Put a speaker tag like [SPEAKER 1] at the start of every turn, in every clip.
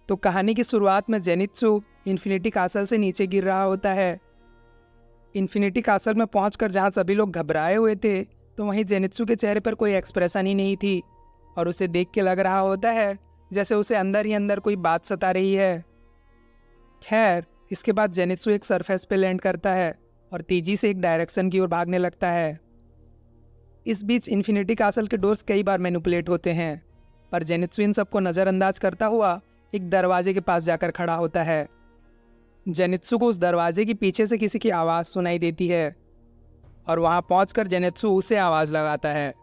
[SPEAKER 1] तो कहानी की शुरुआत में जेनित्सु इन्फिनिटी कासल से नीचे गिर रहा होता है। इन्फिनिटी कासल में पहुंचकर जहां सभी लोग घबराए हुए थे, तो वहीं जेनित्सु के चेहरे पर कोई एक्सप्रेशन ही नहीं थी और उसे देख के लग रहा होता है जैसे उसे अंदर ही अंदर कोई बात सता रही है। खैर, इसके बाद जेनित्सु एक सरफेस पे लैंड करता है और तेजी से एक डायरेक्शन की ओर भागने लगता है। इस बीच इन्फिनिटी कासल के डोर्स कई बार मैनिपुलेट होते हैं, पर जेनित्सु इन सबको नज़रअंदाज करता हुआ एक दरवाजे के पास जाकर खड़ा होता है। जेनित्सु को उस दरवाजे के पीछे से किसी की आवाज़ सुनाई देती है और वहां पहुंचकर जेनित्सु उसे आवाज़ लगाता है,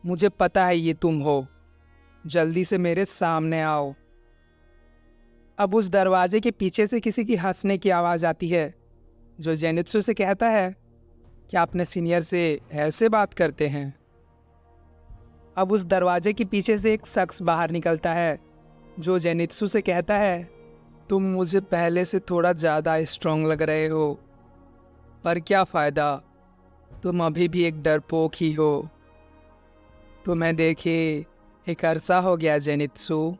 [SPEAKER 1] मुझे पता है ये तुम हो, जल्दी से मेरे सामने आओ। अब उस दरवाजे के पीछे से किसी की हंसने की आवाज़ आती है, जो जेनित्सु से कहता है कि अपने सीनियर से ऐसे बात करते हैं। अब उस दरवाजे के पीछे से एक शख्स बाहर निकलता है, जो जेनित्सु से कहता है, तुम मुझे पहले से थोड़ा ज़्यादा स्ट्रांग लग रहे हो, पर क्या फ़ायदा, तुम अभी भी एक डरपोक ही हो। तुम्हें देखे एक अरसा हो गया जेनित्सु।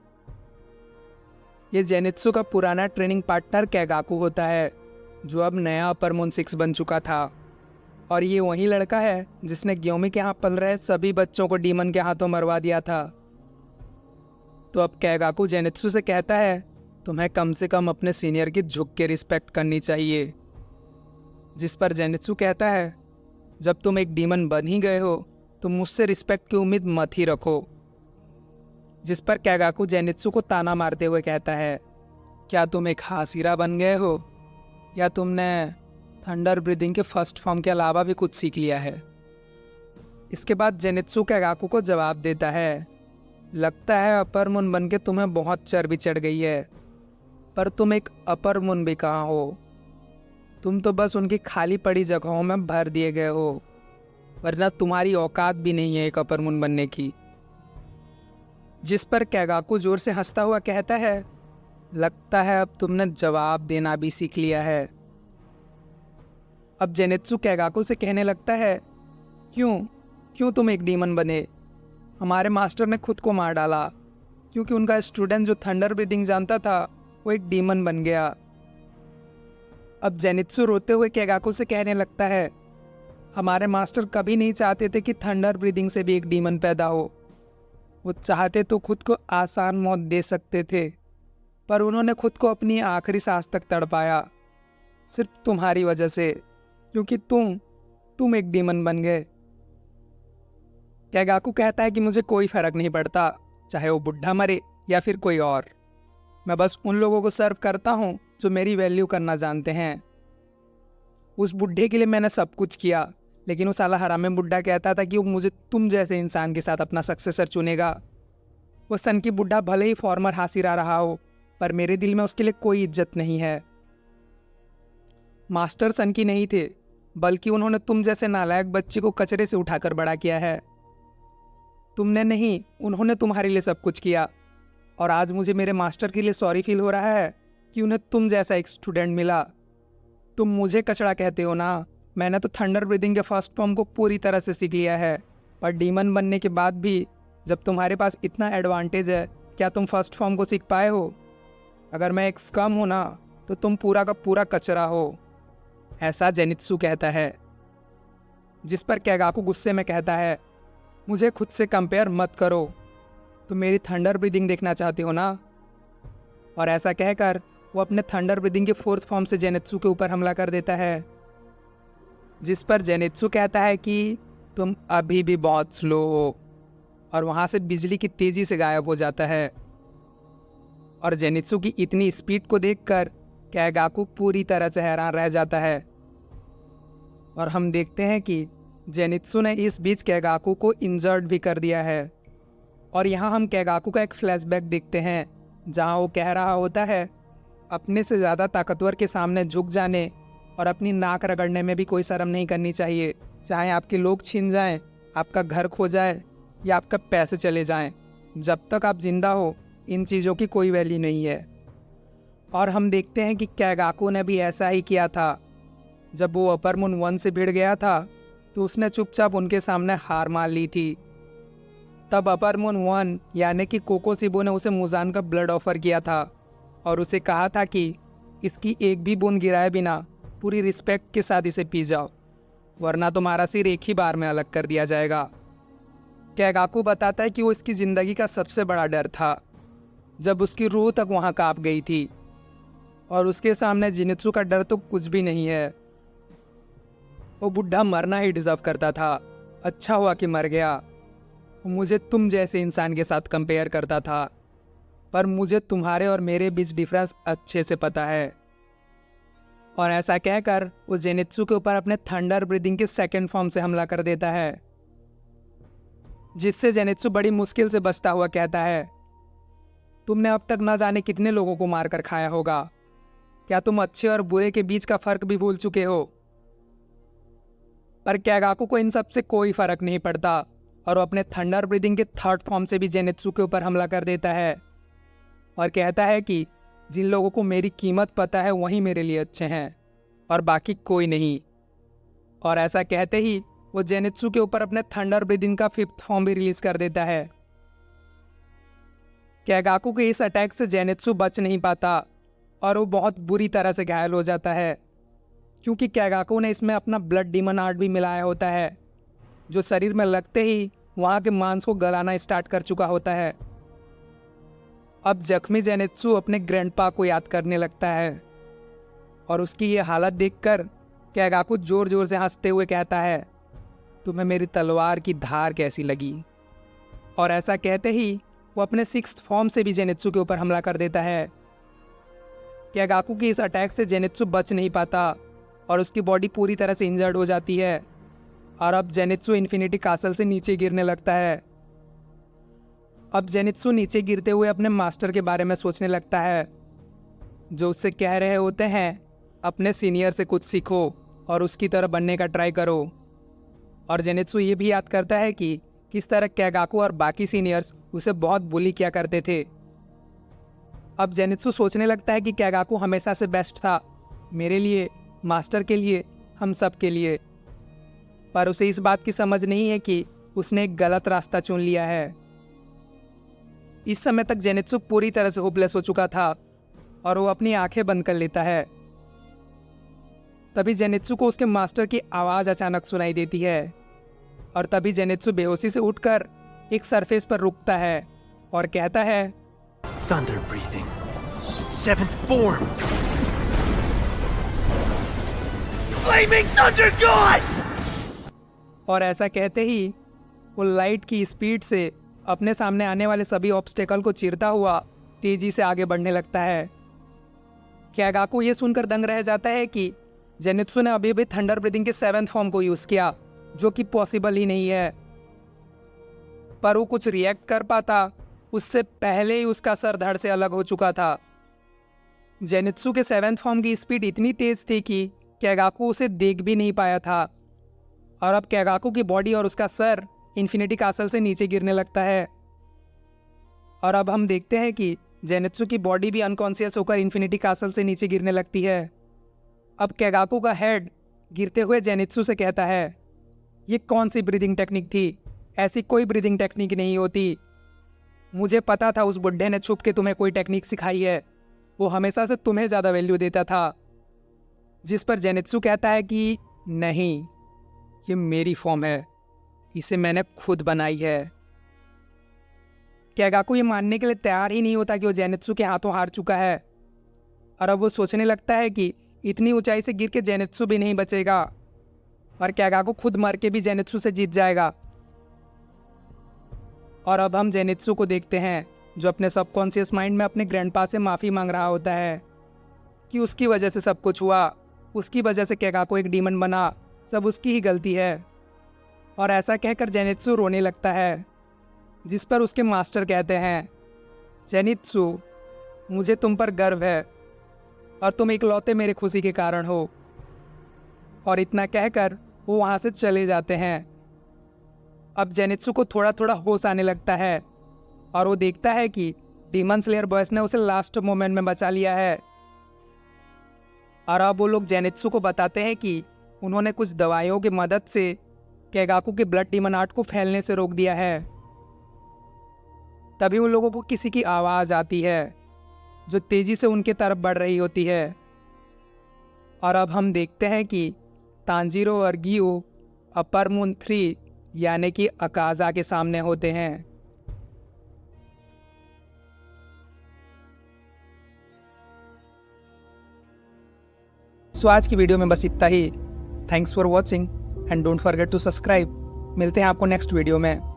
[SPEAKER 1] ये जेनित्सु का पुराना ट्रेनिंग पार्टनर कैगाकू होता है, जो अब नया अपर मून 6 बन चुका था, और ये वही लड़का है जिसने ग्योमी के यहाँ पल रहे सभी बच्चों को डीमन के हाथों मरवा दिया था। तो अब कैगाकू जेनित्सु से कहता है, तुम्हें कम से कम अपने सीनियर की झुक के रिस्पेक्ट करनी चाहिए। जिस पर जेनित्सु कहता है, जब तुम एक डीमन बन ही गए हो तो मुझसे रिस्पेक्ट की उम्मीद मत ही रखो। जिस पर कैगाकू जेनित्सु को ताना मारते हुए कहता है, क्या तुम एक हासिरा बन गए हो, या तुमने थंडर ब्रीदिंग के फर्स्ट फॉर्म के अलावा भी कुछ सीख लिया है। इसके बाद जेनित्सु कैगाकू को जवाब देता है, लगता है अपर मून बन के तुम्हें बहुत चर्बी चढ़ गई है, पर तुम एक अपर मून भी कहाँ हो, तुम तो बस उनकी खाली पड़ी जगहों में भर दिए गए हो, वरना तुम्हारी औकात भी नहीं है एक अपर मून बनने की। जिस पर कैगाकू जोर से हंसता हुआ कहता है, लगता है अब तुमने जवाब देना भी सीख लिया है। अब जेनित्सु कैगाकू से कहने लगता है, क्यों तुम एक डीमन बने? हमारे मास्टर ने खुद को मार डाला क्योंकि उनका स्टूडेंट जो थंडर ब्रीदिंग जानता था वो एक डीमन बन गया। अब जेनित्सु रोते हुए कैगाकू से कहने लगता है, हमारे मास्टर कभी नहीं चाहते थे कि थंडर ब्रीदिंग से भी एक डीमन पैदा हो। वो चाहते तो खुद को आसान मौत दे सकते थे, पर उन्होंने खुद को अपनी आखिरी सांस तक तड़पाया, सिर्फ तुम्हारी वजह से, क्योंकि तुम एक डीमन बन गए। कैगाकू कहता है कि मुझे कोई फर्क नहीं पड़ता, चाहे वो बुढ़ा मरे या फिर कोई और। मैं बस उन लोगों को सर्व करता हूँ जो मेरी वैल्यू करना जानते हैं। उस बुढ़े के लिए मैंने सब कुछ किया, लेकिन वो साला हरामी बुढ़ा कहता था कि वो मुझे तुम जैसे इंसान के साथ अपना सक्सेसर चुनेगा। वो सन की बुढ़ा भले ही फॉर्मर हासिरा रहा हो, पर मेरे दिल में उसके लिए कोई इज्जत नहीं है। मास्टर सन की नहीं थे, बल्कि उन्होंने तुम जैसे नालायक बच्चे को कचरे से उठाकर बड़ा किया है। तुमने नहीं, उन्होंने तुम्हारे लिए सब कुछ किया, और आज मुझे मेरे मास्टर के लिए सॉरी फील हो रहा है कि उन्हें तुम जैसा एक स्टूडेंट मिला। तुम मुझे कचड़ा कहते हो ना, मैंने तो थंडर ब्रीदिंग के फर्स्ट फॉर्म को पूरी तरह से सीख लिया है, पर डीमन बनने के बाद भी जब तुम्हारे पास इतना एडवांटेज है, क्या तुम फर्स्ट फॉर्म को सीख पाए हो? अगर मैं एक स्कम हूँ ना, तो तुम पूरा का पूरा कचरा हो, ऐसा जेनित्सु कहता है। जिस पर कैगाकू गुस्से में कहता है, मुझे खुद से कंपेयर मत करो, तुम मेरी थंडर ब्रीदिंग देखना चाहते हो ना? और ऐसा कहकर वो अपने थंडर ब्रीदिंग के फोर्थ फॉर्म से जेनित्सु के ऊपर हमला कर देता है। जिस पर जेनित्सु कहता है कि तुम अभी भी बहुत स्लो हो, और वहाँ से बिजली की तेज़ी से गायब हो जाता है। और जेनित्सु की इतनी स्पीड को देखकर कैगाकू पूरी तरह से हैरान रह जाता है। और हम देखते हैं कि जेनित्सु ने इस बीच कैगाकू को इंजर्ड भी कर दिया है। और यहाँ हम कैगाकू का एक फ्लैशबैक देखते हैं, जहाँ वो कह रहा होता है, अपने से ज़्यादा ताकतवर के सामने झुक जाने और अपनी नाक रगड़ने में भी कोई शर्म नहीं करनी चाहिए, चाहे आपके लोग छीन जाएं, आपका घर खो जाए या आपका पैसे चले जाएं। जब तक आप जिंदा हो, इन चीज़ों की कोई वैल्यू नहीं है। और हम देखते हैं कि कैगाकू ने भी ऐसा ही किया था। जब वो अपर मून 1 से भिड़ गया था, तो उसने चुपचाप उनके सामने हार मान ली थी। तब अपर मून 1 यानी कि कोकोसिबो ने उसे मुजान का ब्लड ऑफर किया था और उसे कहा था कि इसकी एक भी बूंद गिराए बिना पूरी रिस्पेक्ट के साथ इसे पी जाओ, वरना तुम्हारा सिर एक ही बार में अलग कर दिया जाएगा। कैगाकू बताता है कि वो इसकी ज़िंदगी का सबसे बड़ा डर था, जब उसकी रूह तक वहाँ काँप गई थी, और उसके सामने जिनित्सु का डर तो कुछ भी नहीं है। वो बुढ़ा मरना ही डिजर्व करता था, अच्छा हुआ कि मर गया। वो मुझे तुम जैसे इंसान के साथ कंपेयर करता था, पर मुझे तुम्हारे और मेरे बीच डिफरेंस अच्छे से पता है। और ऐसा कहकर वो जेनित्सु के ऊपर अपने थंडर ब्रीदिंग के सेकंड फॉर्म से हमला कर देता है, जिससे जेनित्सु बड़ी मुश्किल से बचता हुआ कहता है, तुमने अब तक न जाने कितने लोगों को मारकर खाया होगा, क्या तुम अच्छे और बुरे के बीच का फर्क भी भूल चुके हो? पर कैगाकू को इन सब से कोई फर्क नहीं पड़ता और वो अपने थंडर ब्रीदिंग के थर्ड फॉर्म से भी जेनित्सु के ऊपर हमला कर देता है और कहता है कि जिन लोगों को मेरी कीमत पता है वही मेरे लिए अच्छे हैं और बाकी कोई नहीं। और ऐसा कहते ही वो जेनित्सु के ऊपर अपने थंडर ब्रीदिंग का फिफ्थ फॉर्म भी रिलीज कर देता है। कैगाकू के इस अटैक से जेनित्सु बच नहीं पाता और वो बहुत बुरी तरह से घायल हो जाता है, क्योंकि कैगाकू ने इसमें अपना ब्लड डीमन आर्ट भी मिलाया होता है, जो शरीर में लगते ही वहाँ के मांस को गलाना स्टार्ट कर चुका होता है। अब जख्मी जेनित्सु अपने ग्रैंडपा को याद करने लगता है और उसकी ये हालत देखकर कैगाकू जोर जोर से हंसते हुए कहता है, तुम्हें मेरी तलवार की धार कैसी लगी? और ऐसा कहते ही वो अपने सिक्स्थ फॉर्म से भी जेनित्सु के ऊपर हमला कर देता है। कैगाकू की इस अटैक से जेनित्सु बच नहीं पाता और उसकी बॉडी पूरी तरह से इंजर्ड हो जाती है और अब जेनित्सु इन्फिनिटी कासल से नीचे गिरने लगता है। अब जेनित्सु नीचे गिरते हुए अपने मास्टर के बारे में सोचने लगता है, जो उससे कह रहे होते हैं अपने सीनियर से कुछ सीखो और उसकी तरह बनने का ट्राई करो। और जेनित्सु ये भी याद करता है कि किस तरह कैगाकू और बाकी सीनियर्स उसे बहुत बुली किया करते थे। अब जेनित्सु सोचने लगता है कि कैगाकू हमेशा से बेस्ट था, मेरे लिए, मास्टर के लिए, हम सब के लिए। पर उसे इस बात की समझ नहीं है कि उसने एक गलत रास्ता चुन लिया है। इस समय तक जेनित्सु पूरी तरह से होपलेस हो चुका था और वो अपनी आंखें बंद कर लेता है। तभी जेनित्सु को उसके मास्टर की आवाज़ अचानक सुनाई देती है और तभी जेनित्सु बेहोशी से उठकर एक सरफेस पर रुकता है और कहता है,
[SPEAKER 2] Thunder breathing. Seventh form. Flaming Thunder God!
[SPEAKER 1] और ऐसा कहते ही वो लाइट की स्पीड से अपने सामने आने वाले सभी ऑब्स्टेकल को चीरता हुआ तेजी से आगे बढ़ने लगता है। कैगाकू ये सुनकर दंग रह जाता है कि जेनित्सु ने अभी भी थंडर ब्रीदिंग के सेवेंथ फॉर्म को यूज़ किया, जो कि पॉसिबल ही नहीं है। पर वो कुछ रिएक्ट कर पाता उससे पहले ही उसका सर धड़ से अलग हो चुका था। जेनित्सु के सेवेंथ फॉर्म की स्पीड इतनी तेज थी कि कैगाकू उसे देख भी नहीं पाया था और अब कैगाकू की बॉडी और उसका सर इन्फिनिटी कासल से नीचे गिरने लगता है। और अब हम देखते हैं कि जेनित्सु की बॉडी भी अनकॉन्शियस होकर इन्फिनिटी कासल से नीचे गिरने लगती है। अब कैगाकू का हेड गिरते हुए जेनित्सु से कहता है, ये कौन सी ब्रीदिंग टेक्निक थी? ऐसी कोई ब्रीदिंग टेक्निक नहीं होती। मुझे पता था उस बुढ़े ने छुप के तुम्हें कोई टेक्निक सिखाई है, वो हमेशा से तुम्हें ज़्यादा वैल्यू देता था। जिस पर जेनित्सु कहता है कि नहीं, ये मेरी फॉर्म है, इसे मैंने खुद बनाई है। कैगाकू ये मानने के लिए तैयार ही नहीं होता कि वो जेनित्सु के हाथों हार चुका है और अब वो सोचने लगता है कि इतनी ऊंचाई से गिर के जेनित्सु भी नहीं बचेगा और कैगाकू खुद मर के भी जेनित्सु से जीत जाएगा। और अब हम जेनित्सु को देखते हैं जो अपने सबकॉन्शियस माइंड में अपने ग्रैंडपा से माफ़ी मांग रहा होता है कि उसकी वजह से सब कुछ हुआ, उसकी वजह से कैगाकू एक डीमन बना, सब उसकी ही गलती है। और ऐसा कहकर जेनित्सु रोने लगता है, जिस पर उसके मास्टर कहते हैं, जेनित्सु, मुझे तुम पर गर्व है और तुम इकलौते मेरे खुशी के कारण हो। और इतना कहकर वो वहाँ से चले जाते हैं। अब जेनित्सु को थोड़ा थोड़ा होश आने लगता है और वो देखता है कि डीमन स्लेयर बॉयस ने उसे लास्ट मोमेंट में बचा लिया है। और अब वो लोग जेनित्सु को बताते हैं कि उन्होंने कुछ दवाइयों की मदद से कैगाकू के ब्लड डीमन आर्ट को फैलने से रोक दिया है तभी उन लोगों को किसी की आवाज़ आती है जो तेज़ी से उनके तरफ बढ़ रही होती है। और अब हम देखते हैं कि तांजीरो और गियो अपर मून 3 यानी कि अकाज़ा के सामने होते हैं। सो आज की वीडियो में बस इतना ही। Thanks for watching and don't forget to subscribe. मिलते हैं आपको नेक्स्ट वीडियो में।